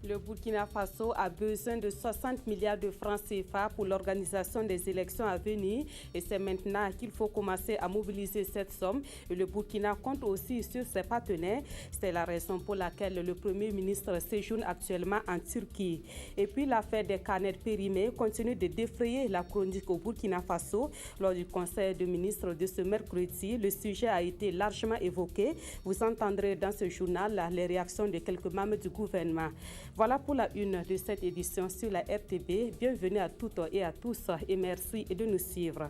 Le Burkina Faso a besoin de 60 milliards de francs CFA pour l'organisation des élections à venir et c'est maintenant qu'il faut commencer à mobiliser cette somme. Et le Burkina compte aussi sur ses partenaires. C'est la raison pour laquelle le Premier ministre séjourne actuellement en Turquie. Et puis l'affaire des canettes périmées continue de défrayer la chronique au Burkina Faso. Lors du Conseil des ministres de ce mercredi, le sujet a été largement évoqué. Vous entendrez dans ce journal les réactions de quelques membres du gouvernement. Voilà pour la une de cette édition sur la RTB. Bienvenue à toutes et à tous et merci de nous suivre.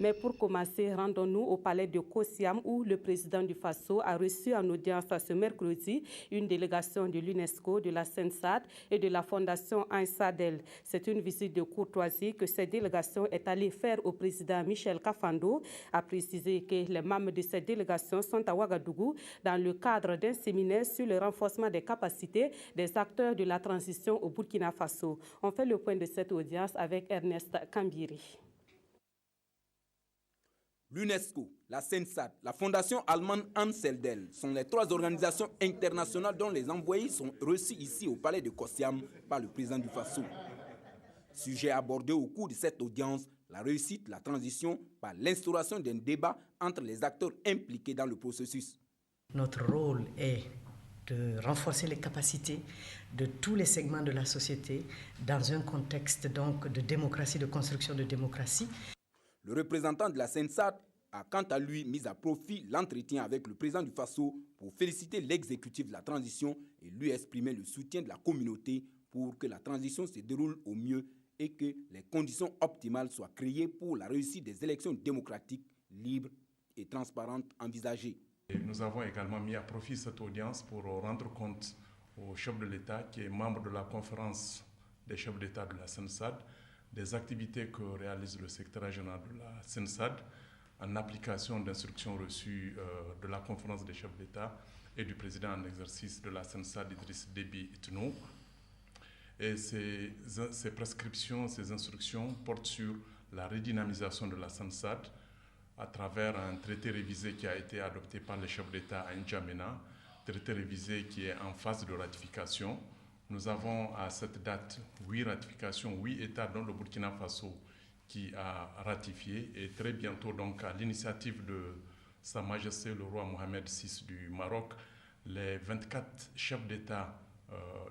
Mais pour commencer, rendons-nous au palais de Kosiam où le président du Faso a reçu en audience ce mercredi une délégation de l'UNESCO, de la CENSAD et de la Fondation Ansadel. C'est une visite de courtoisie que cette délégation est allée faire au président Michel Kafando, a précisé que les membres de cette délégation sont à Ouagadougou dans le cadre d'un séminaire sur le renforcement des capacités des acteurs de la transition au Burkina Faso. On fait le point de cette audience avec Ernest Kambiri. L'UNESCO, la CENSAD, la Fondation allemande Anseldel sont les trois organisations internationales dont les envoyés sont reçus ici au palais de Kosiam par le président du Faso. Sujet abordé au cours de cette audience, la réussite, la transition par l'instauration d'un débat entre les acteurs impliqués dans le processus. Notre rôle est de renforcer les capacités de tous les segments de la société dans un contexte donc de démocratie, de construction de démocratie. Le représentant de la CENSAD a quant à lui mis à profit l'entretien avec le président du Faso pour féliciter l'exécutif de la transition et lui exprimer le soutien de la communauté pour que la transition se déroule au mieux et que les conditions optimales soient créées pour la réussite des élections démocratiques, libres et transparentes envisagées. Nous avons également mis à profit cette audience pour rendre compte au chef de l'État, qui est membre de la conférence des chefs d'État de la CENSAD, des activités que réalise le secrétaire général de la CENSAD en application d'instructions reçues de la conférence des chefs d'État et du président en exercice de la CENSAD, Idriss Déby Itno. Et ces prescriptions, ces instructions portent sur la redynamisation de la CENSAD à travers un traité révisé qui a été adopté par les chefs d'État à N'Djamena, traité révisé qui est en phase de ratification. Nous avons à cette date 8 ratifications, 8 États dont le Burkina Faso qui a ratifié et très bientôt donc à l'initiative de Sa Majesté le roi Mohamed VI du Maroc, les 24 chefs d'État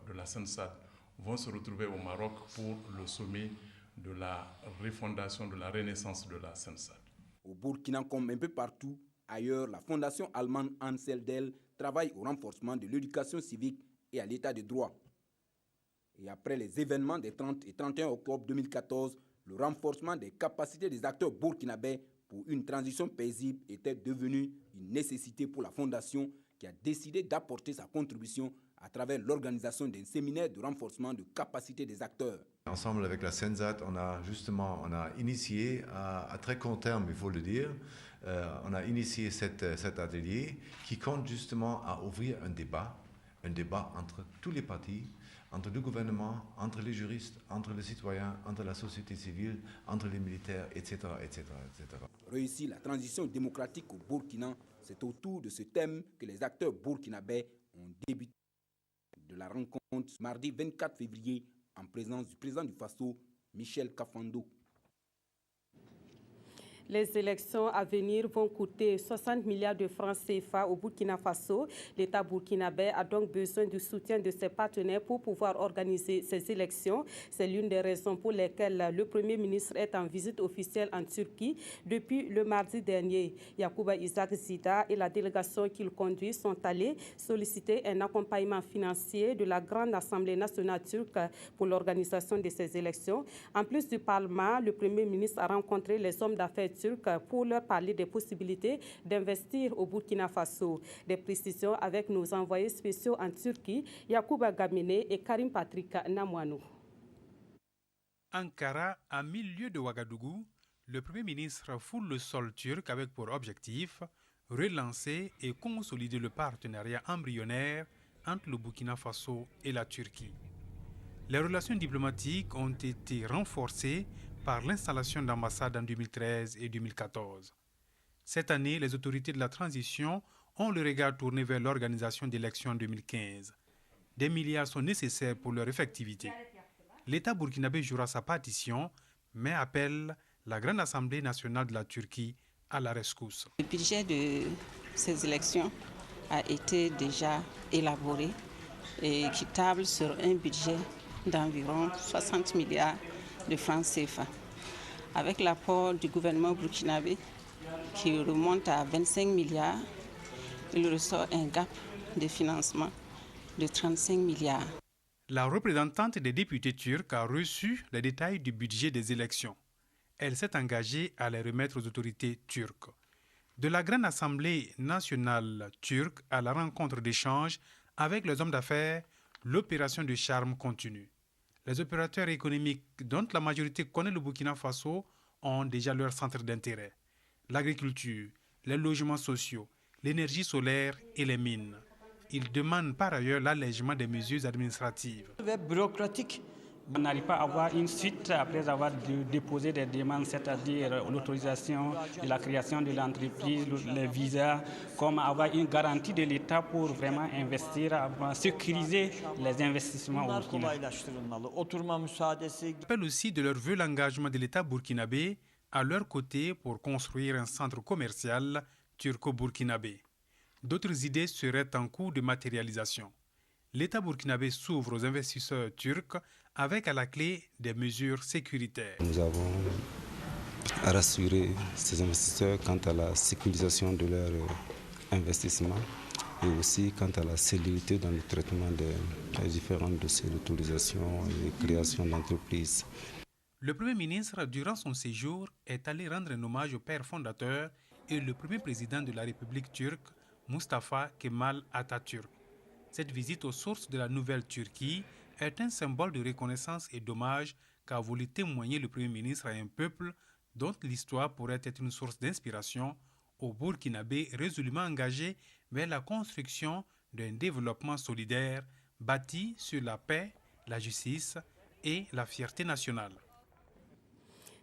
de la CENSAD vont se retrouver au Maroc pour le sommet de la refondation, de la renaissance de la CENSAD. Au Burkina comme un peu partout ailleurs, la Fondation allemande Anseldel travaille au renforcement de l'éducation civique et à l'état de droit. Et après les événements des 30 et 31 octobre 2014, le renforcement des capacités des acteurs burkinabés pour une transition paisible était devenu une nécessité pour la Fondation qui a décidé d'apporter sa contribution à travers l'organisation d'un séminaire de renforcement de capacités des acteurs. Ensemble avec la CENSAD, on a initié à très court terme, il faut le dire, on a initié cet atelier qui compte justement à ouvrir un débat entre tous les partis, entre le gouvernement, entre les juristes, entre les citoyens, entre la société civile, entre les militaires, etc., etc., etc. Réussir la transition démocratique au Burkina, c'est autour de ce thème que les acteurs burkinabés ont débuté de la rencontre mardi 24 février en présence du président du Faso, Michel Kafando. Les élections à venir vont coûter 60 milliards de francs CFA au Burkina Faso. L'État burkinabé a donc besoin du soutien de ses partenaires pour pouvoir organiser ces élections. C'est l'une des raisons pour lesquelles le Premier ministre est en visite officielle en Turquie depuis le mardi dernier. Yacouba Isaac Zida et la délégation qu'il conduit sont allés solliciter un accompagnement financier de la Grande Assemblée nationale turque pour l'organisation de ces élections. En plus du Parlement, le Premier ministre a rencontré les hommes d'affaires turcs pour leur parler des possibilités d'investir au Burkina Faso. Des précisions avec nos envoyés spéciaux en Turquie, Yacouba Gamine et Karim Patrick Namouanou. Ankara, à 1000 lieues de Ouagadougou, le Premier ministre foule le sol turc avec pour objectif relancer et consolider le partenariat embryonnaire entre le Burkina Faso et la Turquie. Les relations diplomatiques ont été renforcées par l'installation d'ambassades en 2013 et 2014. Cette année, les autorités de la transition ont le regard tourné vers l'organisation d'élections en 2015. des milliards sont nécessaires pour leur effectivité. L'État burkinabé jouera sa partition, mais appelle la Grande Assemblée nationale de la Turquie à la rescousse. Le budget de ces élections a été déjà élaboré et qui table sur un budget d'environ 60 milliards de francs CFA. Avec l'apport du gouvernement burkinabé qui remonte à 25 milliards, il ressort un gap de financement de 35 milliards. La représentante des députés turcs a reçu les détails du budget des élections. Elle s'est engagée à les remettre aux autorités turques. De la Grande Assemblée nationale turque à la rencontre d'échange avec les hommes d'affaires, l'opération de charme continue. Les opérateurs économiques dont la majorité connaît le Burkina Faso ont déjà leur centre d'intérêt. L'agriculture, les logements sociaux, l'énergie solaire et les mines. Ils demandent par ailleurs l'allègement des mesures administratives. Bureaucratique. On n'arrive pas à avoir une suite après avoir déposé des demandes, c'est-à-dire l'autorisation de la création de l'entreprise, les visas, comme avoir une garantie de l'État pour vraiment investir, sécuriser les investissements au Burkina. Appellent aussi de leur vœu l'engagement de l'État burkinabé à leur côté pour construire un centre commercial turco-burkinabé. D'autres idées seraient en cours de matérialisation. L'État burkinabé s'ouvre aux investisseurs turcs avec à la clé des mesures sécuritaires. Nous avons rassuré ces investisseurs quant à la sécurisation de leurs investissements et aussi quant à la célérité dans le traitement des différents dossiers d'autorisation et création d'entreprises. Le Premier ministre, durant son séjour, est allé rendre un hommage au père fondateur et le premier président de la République turque, Mustafa Kemal Atatürk. Cette visite aux sources de la nouvelle Turquie est un symbole de reconnaissance et d'hommage qu'a voulu témoigner le Premier ministre à un peuple dont l'histoire pourrait être une source d'inspiration aux Burkinabés résolument engagés vers la construction d'un développement solidaire bâti sur la paix, la justice et la fierté nationale.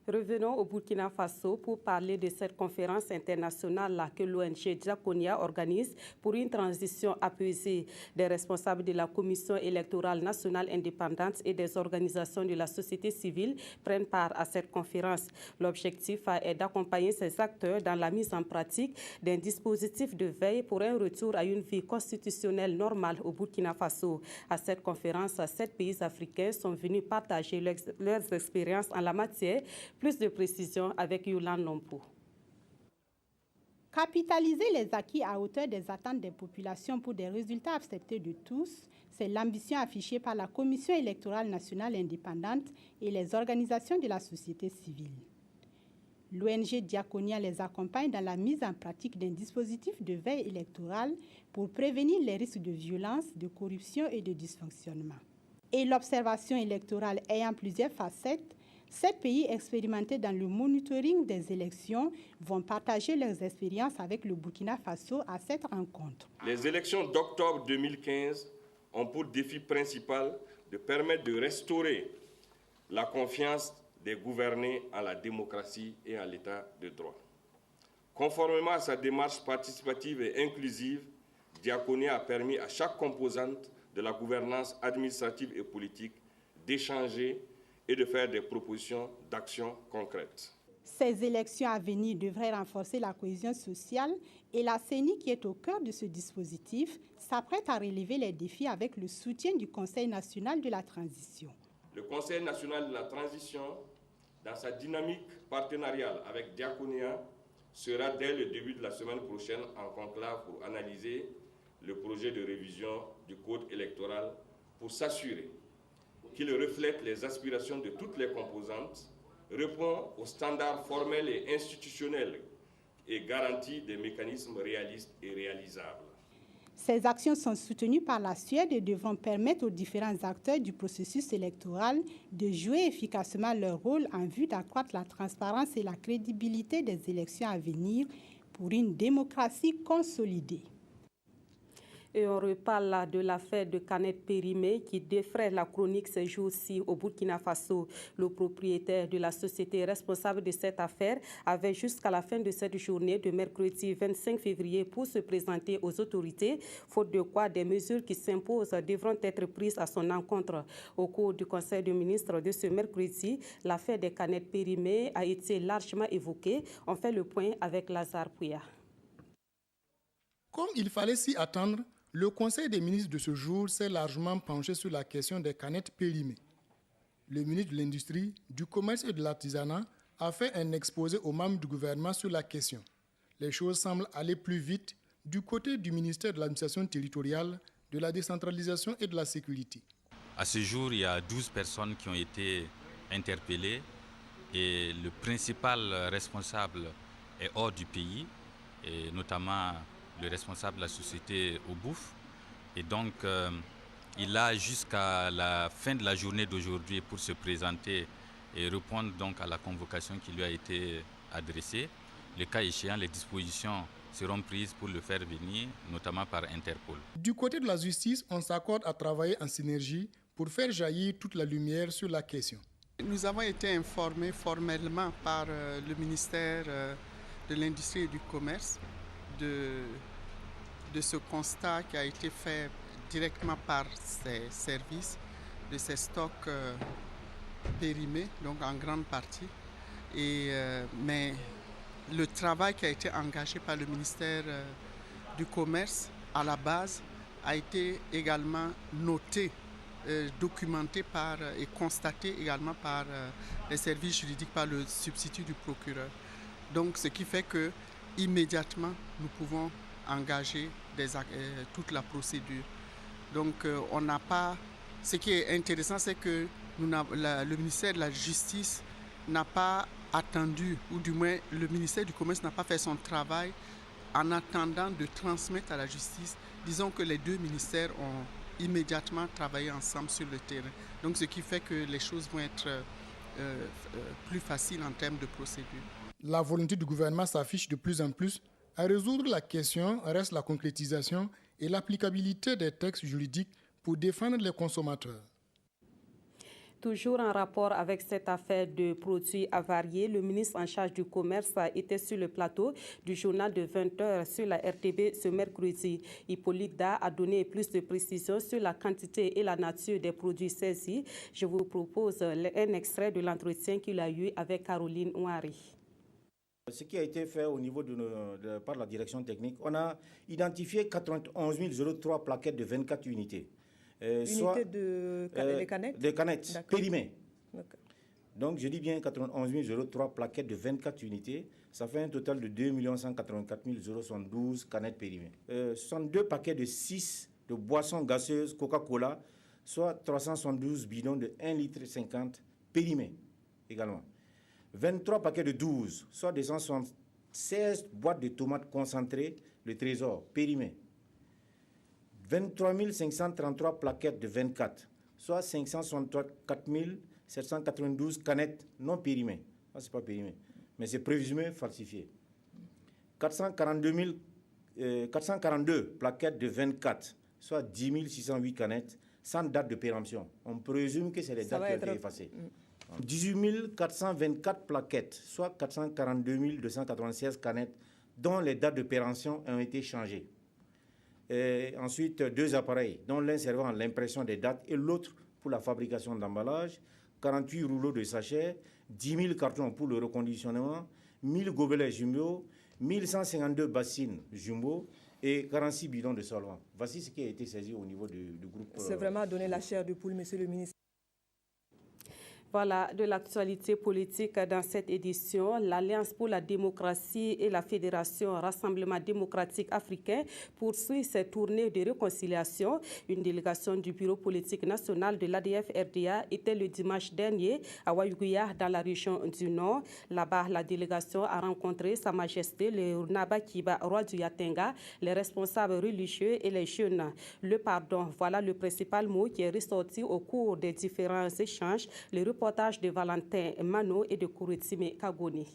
Revenons au Burkina Faso pour parler de cette conférence internationale que l'ONG Diakonia organise pour une transition apaisée. Des responsables de la Commission électorale nationale indépendante et des organisations de la société civile prennent part à cette conférence. L'objectif est d'accompagner ces acteurs dans la mise en pratique d'un dispositif de veille pour un retour à une vie constitutionnelle normale au Burkina Faso. À cette conférence, 7 pays africains sont venus partager leurs expériences en la matière. Plus de précisions avec Yolande Lompo. Capitaliser les acquis à hauteur des attentes des populations pour des résultats acceptés de tous, c'est l'ambition affichée par la Commission électorale nationale indépendante et les organisations de la société civile. L'ONG Diakonia les accompagne dans la mise en pratique d'un dispositif de veille électorale pour prévenir les risques de violence, de corruption et de dysfonctionnement. Et l'observation électorale ayant plusieurs facettes, 7 pays expérimentés dans le monitoring des élections vont partager leurs expériences avec le Burkina Faso à cette rencontre. Les élections d'octobre 2015 ont pour défi principal de permettre de restaurer la confiance des gouvernés en la démocratie et en l'état de droit. Conformément à sa démarche participative et inclusive, Diakonia a permis à chaque composante de la gouvernance administrative et politique d'échanger et de faire des propositions d'actions concrètes. Ces élections à venir devraient renforcer la cohésion sociale et la CENI, qui est au cœur de ce dispositif, s'apprête à relever les défis avec le soutien du Conseil national de la transition. Le Conseil national de la transition, dans sa dynamique partenariale avec Diakonia, sera dès le début de la semaine prochaine en conclave pour analyser le projet de révision du code électoral pour s'assurer qu'il reflète les aspirations de toutes les composantes, répond aux standards formels et institutionnels et garantit des mécanismes réalistes et réalisables. Ces actions sont soutenues par la Suède et devront permettre aux différents acteurs du processus électoral de jouer efficacement leur rôle en vue d'accroître la transparence et la crédibilité des élections à venir pour une démocratie consolidée. Et on reparle de l'affaire de canettes périmées qui défraie la chronique ces jours-ci au Burkina Faso. Le propriétaire de la société responsable de cette affaire avait jusqu'à la fin de cette journée de mercredi 25 février pour se présenter aux autorités, faute de quoi des mesures qui s'imposent devront être prises à son encontre. Au cours du Conseil des ministres de ce mercredi, l'affaire des canettes périmées a été largement évoquée. On fait le point avec Lazare Pouya. Comme il fallait s'y attendre, le Conseil des ministres de ce jour s'est largement penché sur la question des canettes périmées. Le ministre de l'Industrie, du Commerce et de l'Artisanat a fait un exposé aux membres du gouvernement sur la question. Les choses semblent aller plus vite du côté du ministère de l'Administration territoriale, de la décentralisation et de la sécurité. À ce jour, il y a 12 personnes qui ont été interpellées et le principal responsable est hors du pays, et notamment le responsable de la société Obouf. Et donc, il a jusqu'à la fin de la journée d'aujourd'hui pour se présenter et répondre donc à la convocation qui lui a été adressée. Le cas échéant, les dispositions seront prises pour le faire venir, notamment par Interpol. Du côté de la justice, on s'accorde à travailler en synergie pour faire jaillir toute la lumière sur la question. Nous avons été informés formellement par le ministère de l'Industrie et du Commerce de ce constat qui a été fait directement par ces services, de ces stocks périmés, donc en grande partie. Mais le travail qui a été engagé par le ministère du Commerce à la base a été également noté, documenté et constaté également par les services juridiques, par le substitut du procureur. Donc ce qui fait que immédiatement nous pouvons engager toute la procédure. Donc on n'a pas. Ce qui est intéressant, c'est que le ministère de la Justice n'a pas attendu, ou du moins le ministère du Commerce n'a pas fait son travail en attendant de transmettre à la justice. Disons que les deux ministères ont immédiatement travaillé ensemble sur le terrain. Donc ce qui fait que les choses vont être plus faciles en termes de procédure. La volonté du gouvernement s'affiche de plus en plus. À résoudre la question reste la concrétisation et l'applicabilité des textes juridiques pour défendre les consommateurs. Toujours en rapport avec cette affaire de produits avariés, le ministre en charge du commerce était sur le plateau du journal de 20h sur la RTB ce mercredi. Hippolyte Da a donné plus de précisions sur la quantité et la nature des produits saisis. Je vous propose un extrait de l'entretien qu'il a eu avec Caroline Ouari. Ce qui a été fait au niveau par la direction technique, on a identifié 91 003 plaquettes de 24 unités. Unités de canettes? De canettes périmées. Donc je dis bien 91 003 plaquettes de 24 unités. Ça fait un total de 2 184 072 canettes périmées. 62 paquets de 6 de boissons gazeuses Coca-Cola, soit 372 bidons de 1,50 litre périmés également. 23 paquets de 12, soit 276 boîtes de tomates concentrées, le trésor, périmées. 23 533 plaquettes de 24, soit 564 792 canettes non périmées. Ça, c'est pas périmé, mais c'est présumé falsifié. 442 plaquettes de 24, soit 10 608 canettes, sans date de péremption. On présume que c'est les dates qui ont été effacées. 18 424 plaquettes, soit 442 296 canettes, dont les dates de péremption ont été changées. Et ensuite, 2 appareils, dont l'un servant à l'impression des dates et l'autre pour la fabrication d'emballage, 48 rouleaux de sachets, 10 000 cartons pour le reconditionnement, 1000 gobelets jumbo, 1152 bassines jumbo et 46 bidons de solvant. Voici ce qui a été saisi au niveau du groupe. C'est vraiment donner la chair de poule, monsieur le ministre. Voilà de l'actualité politique dans cette édition. L'Alliance pour la démocratie et la Fédération Rassemblement démocratique africain poursuit ses tournées de réconciliation. Une délégation du bureau politique national de l'ADF-RDA était le dimanche dernier à Wayuguya dans la région du Nord. Là-bas, la délégation a rencontré Sa Majesté le Naba Kiba, roi du Yatenga, les responsables religieux et les jeunes. Le pardon, voilà le principal mot qui est ressorti au cours des différents échanges. Le reportage de Valentin Mano et de Kouretime Kagoni.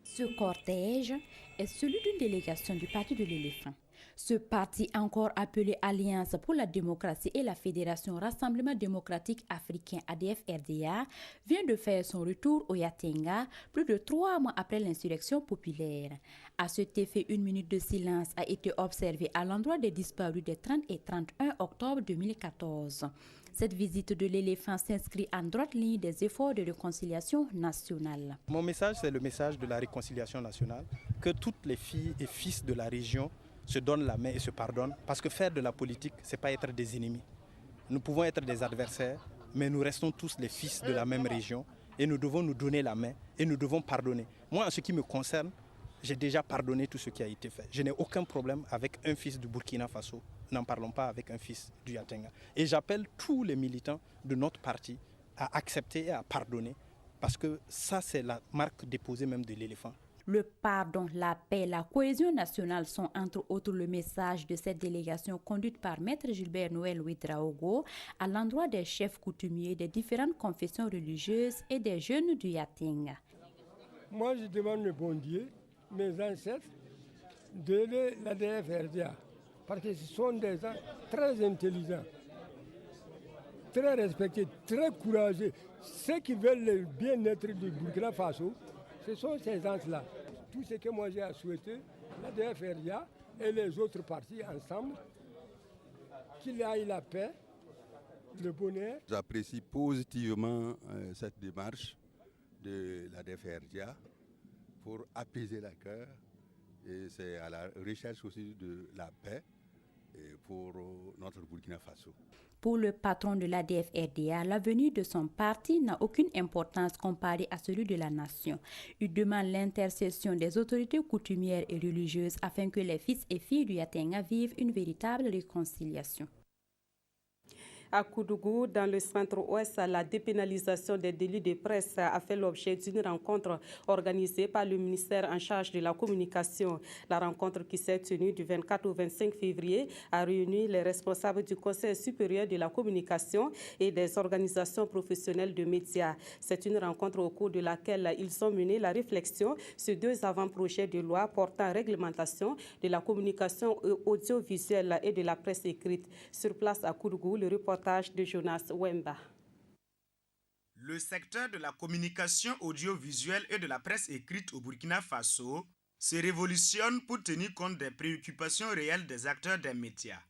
Ce cortège est celui d'une délégation du Parti de l'Éléphant. Ce parti, encore appelé Alliance pour la démocratie et la Fédération Rassemblement démocratique africain ADF-RDA, vient de faire son retour au Yatenga plus de 3 mois après l'insurrection populaire. À cet effet, 1 minute de silence a été observée à l'endroit des disparus des 30 et 31 octobre 2014. Cette visite de l'éléphant s'inscrit en droite ligne des efforts de réconciliation nationale. Mon message, c'est le message de la réconciliation nationale, que toutes les filles et fils de la région se donnent la main et se pardonnent, parce que faire de la politique, ce n'est pas être des ennemis. Nous pouvons être des adversaires, mais nous restons tous les fils de la même région et nous devons nous donner la main et nous devons pardonner. Moi, en ce qui me concerne, j'ai déjà pardonné tout ce qui a été fait. Je n'ai aucun problème avec un fils du Burkina Faso. N'en parlons pas avec un fils du Yatenga. Et j'appelle tous les militants de notre parti à accepter et à pardonner, parce que ça, c'est la marque déposée même de l'éléphant. Le pardon, la paix, la cohésion nationale sont entre autres le message de cette délégation conduite par Maître Gilbert Noël Ouedraogo à l'endroit des chefs coutumiers des différentes confessions religieuses et des jeunes du Yatenga. Moi, je demande le bon Dieu, mes ancêtres, de l'ADF-RDA, parce que ce sont des gens très intelligents, très respectés, très courageux. Ceux qui veulent le bien-être du Burkina Faso, ce sont ces gens-là. Tout ce que moi j'ai à souhaiter, l'ADF-RDA et les autres partis ensemble, qu'il aille la paix, le bonheur. J'apprécie positivement cette démarche de l'ADF-RDA pour apaiser la cœur, et c'est à la recherche aussi de la paix pour notre Burkina Faso. Pour le patron de l'ADF-RDA, l'avenir de son parti n'a aucune importance comparée à celui de la nation. Il demande l'intercession des autorités coutumières et religieuses afin que les fils et filles du Yatenga vivent une véritable réconciliation. À Koudougou, dans le centre-ouest, la dépénalisation des délits de presse a fait l'objet d'une rencontre organisée par le ministère en charge de la communication. La rencontre qui s'est tenue du 24 au 25 février a réuni les responsables du Conseil supérieur de la communication et des organisations professionnelles de médias. C'est une rencontre au cours de laquelle ils ont mené la réflexion sur 2 avant-projets de loi portant réglementation de la communication audiovisuelle et de la presse écrite. Sur place à Koudougou, le reportage de Jonas Wemba. Le secteur de la communication audiovisuelle et de la presse écrite au Burkina Faso se révolutionne pour tenir compte des préoccupations réelles des acteurs des médias.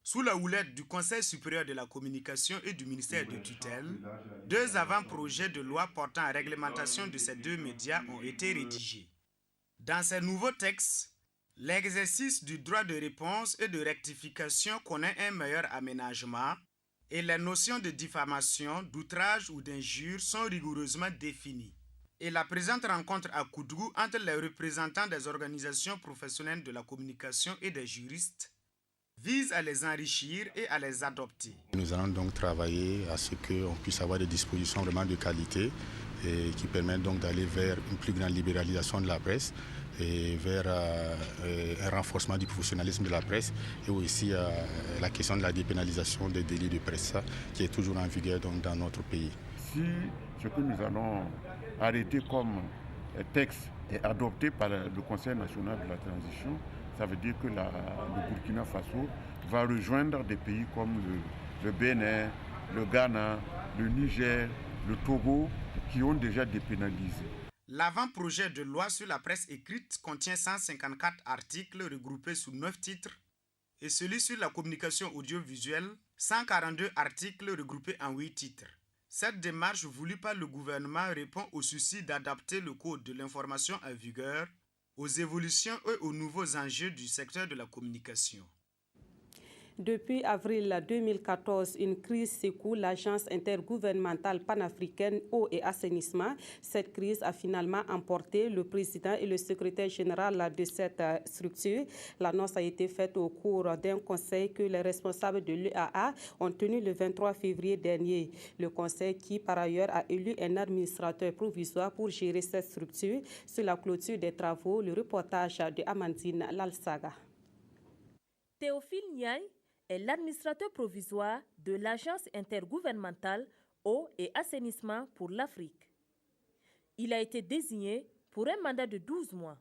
Sous la houlette du Conseil supérieur de la communication et du ministère de tutelle, 2 avant-projets de loi portant réglementation de ces 2 médias ont été rédigés. Dans ces nouveaux textes, l'exercice du droit de réponse et de rectification connaît un meilleur aménagement et les notions de diffamation, d'outrage ou d'injure sont rigoureusement définies. Et la présente rencontre à Koudougou entre les représentants des organisations professionnelles de la communication et des juristes vise à les enrichir et à les adopter. Nous allons donc travailler à ce qu'on puisse avoir des dispositions vraiment de qualité et qui permettent donc d'aller vers une plus grande libéralisation de la presse et vers un renforcement du professionnalisme de la presse et aussi la question de la dépénalisation des délits de presse qui est toujours en vigueur donc, dans notre pays. Si ce que nous allons arrêter comme texte est adopté par le Conseil national de la transition, ça veut dire que le Burkina Faso va rejoindre des pays comme le Bénin, le Ghana, le Niger, le Togo, qui ont déjà dépénalisé. L'avant-projet de loi sur la presse écrite contient 154 articles regroupés sous 9 titres et celui sur la communication audiovisuelle, 142 articles regroupés en 8 titres. Cette démarche voulue par le gouvernement répond au souci d'adapter le code de l'information en vigueur aux évolutions et aux nouveaux enjeux du secteur de la communication. Depuis avril 2014, une crise secoue l'Agence intergouvernementale panafricaine eau et assainissement. Cette crise a finalement emporté le président et le secrétaire général de cette structure. L'annonce a été faite au cours d'un conseil que les responsables de l'UAA ont tenu le 23 février dernier. Le conseil qui, par ailleurs, a élu un administrateur provisoire pour gérer cette structure. Sur la clôture des travaux, le reportage de Amandine Lalsaga. Théophile Niaï est l'administrateur provisoire de l'Agence intergouvernementale eau et assainissement pour l'Afrique. Il a été désigné pour un mandat de 12 mois.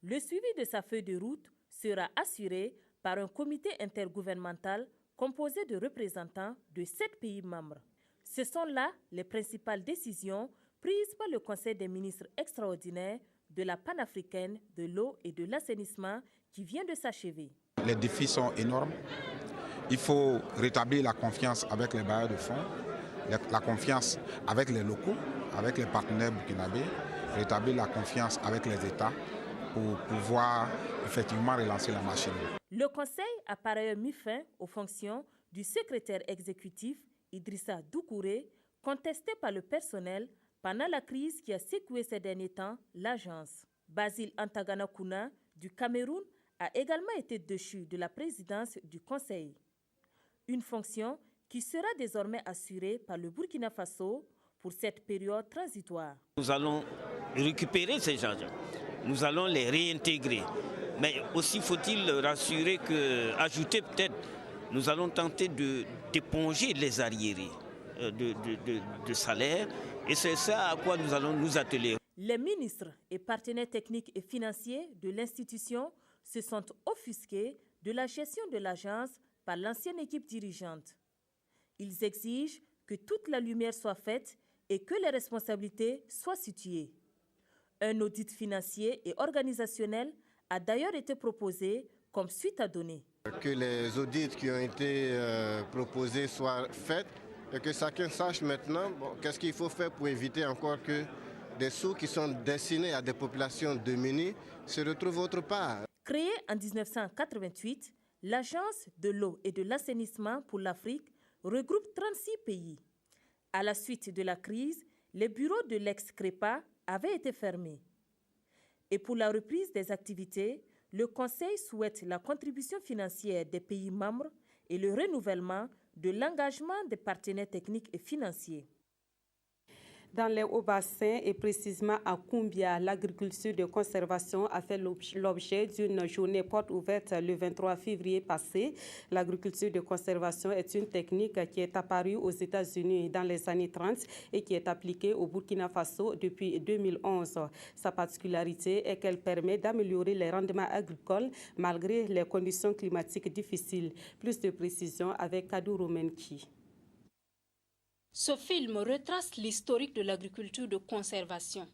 Le suivi de sa feuille de route sera assurée par un comité intergouvernemental composé de représentants de 7 pays membres. Ce sont là les principales décisions prises par le Conseil des ministres extraordinaire de la panafricaine de l'eau et de l'assainissement qui vient de s'achever. Les défis sont énormes. Il faut rétablir la confiance avec les bailleurs de fonds, la confiance avec les locaux, avec les partenaires burkinabés, rétablir la confiance avec les États pour pouvoir effectivement relancer la machine. Le Conseil a par ailleurs mis fin aux fonctions du secrétaire exécutif Idrissa Doucouré, contesté par le personnel pendant la crise qui a secoué ces derniers temps l'agence. Basile Antaganakuna du Cameroun a également été déchu de la présidence du Conseil. Une fonction qui sera désormais assurée par le Burkina Faso pour cette période transitoire. Nous allons récupérer ces gens, nous allons les réintégrer. Mais aussi faut-il rassurer ajouter peut-être, nous allons tenter d'éponger les arriérés de salaire et c'est ça à quoi nous allons nous atteler. Les ministres et partenaires techniques et financiers de l'institution se sont offusqués de la gestion de l'agence par l'ancienne équipe dirigeante. Ils exigent que toute la lumière soit faite et que les responsabilités soient situées. Un audit financier et organisationnel a d'ailleurs été proposé comme suite à donner. Que les audits qui ont été proposés soient faits et que chacun sache maintenant qu'est-ce qu'il faut faire pour éviter encore que des sous qui sont destinés à des populations démunies se retrouvent autre part. Créée en 1988, l'Agence de l'eau et de l'assainissement pour l'Afrique regroupe 36 pays. À la suite de la crise, les bureaux de l'ex-CREPA avaient été fermés. Et pour la reprise des activités, le Conseil souhaite la contribution financière des pays membres et le renouvellement de l'engagement des partenaires techniques et financiers. Dans les hauts-bassins et précisément à Koumbia, l'agriculture de conservation a fait l'objet d'une journée porte ouverte le 23 février passé. L'agriculture de conservation est une technique qui est apparue aux États-Unis dans les années 30 et qui est appliquée au Burkina Faso depuis 2011. Sa particularité est qu'elle permet d'améliorer les rendements agricoles malgré les conditions climatiques difficiles. Plus de précisions avec Kadou Romenki. Ce film retrace l'historique de l'agriculture de conservation.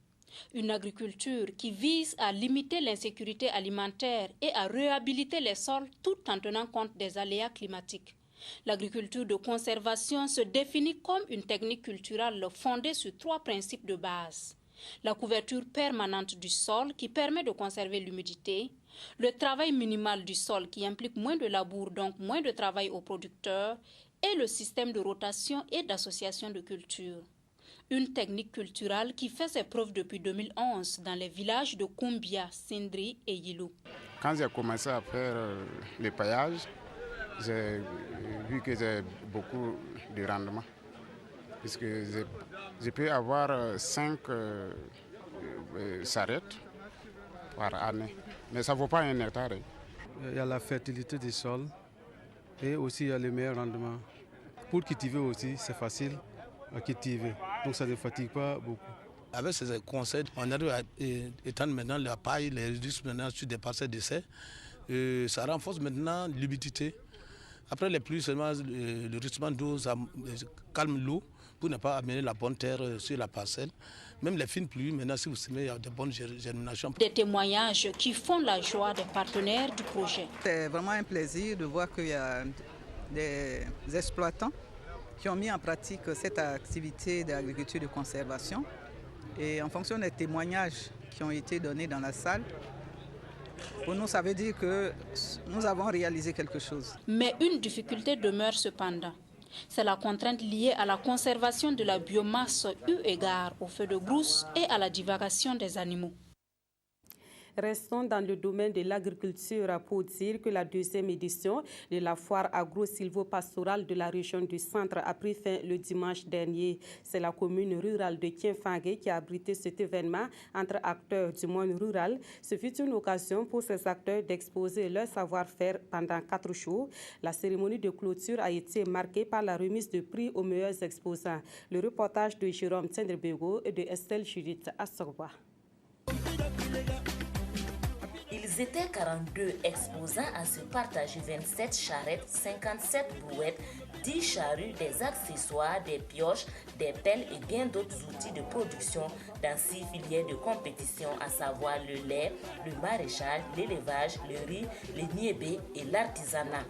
Une agriculture qui vise à limiter l'insécurité alimentaire et à réhabiliter les sols tout en tenant compte des aléas climatiques. L'agriculture de conservation se définit comme une technique culturelle fondée sur 3 principes de base. La couverture permanente du sol qui permet de conserver l'humidité, le travail minimal du sol qui implique moins de labour, donc moins de travail aux producteurs, et le système de rotation et d'association de cultures. Une technique culturelle qui fait ses preuves depuis 2011 dans les villages de Koumbia, Sindri et Yilou. Quand j'ai commencé à faire le paillage, j'ai vu que j'ai beaucoup de rendement. Puisque je peux avoir 5 charrettes par année. Mais ça ne vaut pas 1 hectare. Il y a la fertilité du sol et aussi il y a le meilleur rendement. Pour cultiver aussi, c'est facile à cultiver, donc ça ne fatigue pas beaucoup. Avec ces conseils, on arrive à étendre maintenant la paille, les réduire maintenant sur des parcelles de serre. Ça renforce maintenant l'humidité. Après les pluies, seulement le ruissellement d'eau calme l'eau pour ne pas amener la bonne terre sur la parcelle. Même les fines pluies, maintenant si vous semez, il y a de bonnes germinations. Des témoignages qui font la joie des partenaires du projet. C'est vraiment un plaisir de voir qu'il y a des exploitants qui ont mis en pratique cette activité d'agriculture de conservation. Et en fonction des témoignages qui ont été donnés dans la salle, pour nous, ça veut dire que nous avons réalisé quelque chose. Mais une difficulté demeure cependant. C'est la contrainte liée à la conservation de la biomasse eu égard au feu de brousse et à la divagation des animaux. Restons dans le domaine de l'agriculture pour dire que la 2e édition de la foire agro-silvopastorale de la région du Centre a pris fin le dimanche dernier. C'est la commune rurale de Kienfangé qui a abrité cet événement entre acteurs du monde rural. Ce fut une occasion pour ces acteurs d'exposer leur savoir-faire pendant 4 jours. La cérémonie de clôture a été marquée par la remise de prix aux meilleurs exposants. Le reportage de Jérôme Tsendrebego et de Estelle Judith Assorba. Ils Ils étaient 42 exposants à se partager 27 charrettes, 57 brouettes, 10 charrues, des accessoires, des pioches, des pelles et bien d'autres outils de production dans 6 filières de compétition, à savoir le lait, le maraîchage, l'élevage, le riz, le niébé et l'artisanat.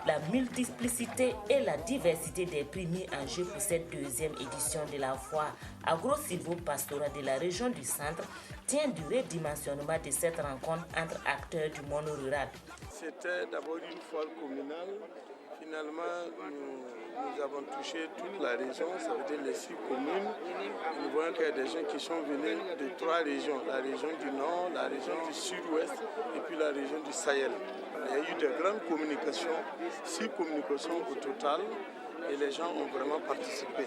La multiplicité et la diversité des prix mis en jeu pour cette deuxième édition de la foire agro-silvo-pastorale de la région du Centre tient du redimensionnement de cette rencontre entre acteurs du monde rural. C'était d'abord une foire communale. Finalement, nous avons touché toute la région, ça veut dire les 6 communes. Nous voyons qu'il y a des gens qui sont venus de 3 régions, la région du Nord, la région du Sud-Ouest et puis la région du Sahel. Il y a eu de grandes communications, 6 communications au total, et les gens ont vraiment participé.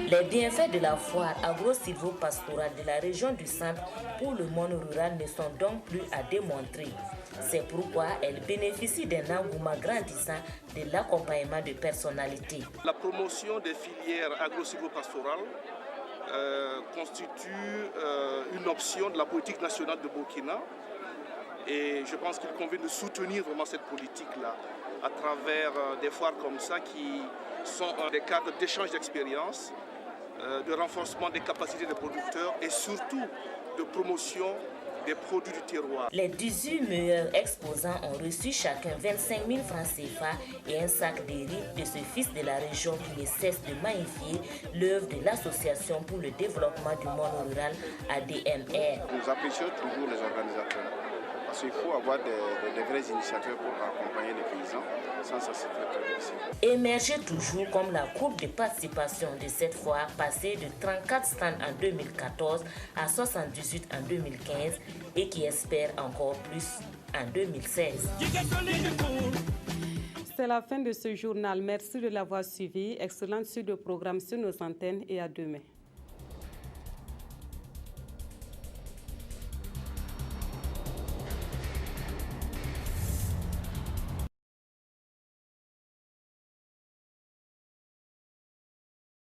Les bienfaits de la foire agro-silvo-pastorale de la région du Centre pour le monde rural ne sont donc plus à démontrer. C'est pourquoi elle bénéficie d'un engouement grandissant de l'accompagnement de personnalités. La promotion des filières agro-silvo-pastorales constitue une option de la politique nationale de Burkina. Et je pense qu'il convient de soutenir vraiment cette politique-là à travers des foires comme ça qui sont des cadres d'échange d'expériences, de renforcement des capacités des producteurs et surtout de promotion des produits du terroir. Les 18 meilleurs exposants ont reçu chacun 25 000 francs CFA et un sac de riz de ce fils de la région qui ne cesse de magnifier l'œuvre de l'Association pour le développement du monde rural ADMR. Nous apprécions toujours les organisateurs. Parce qu'il faut avoir des vrais initiateurs pour accompagner les paysans. Sans ça, c'est très difficile. Émerger toujours comme la courbe de participation de cette foire, passée de 34 stands en 2014 à 78 en 2015 et qui espère encore plus en 2016. C'est la fin de ce journal. Merci de l'avoir suivi. Excellente suite de programme sur nos antennes et à demain.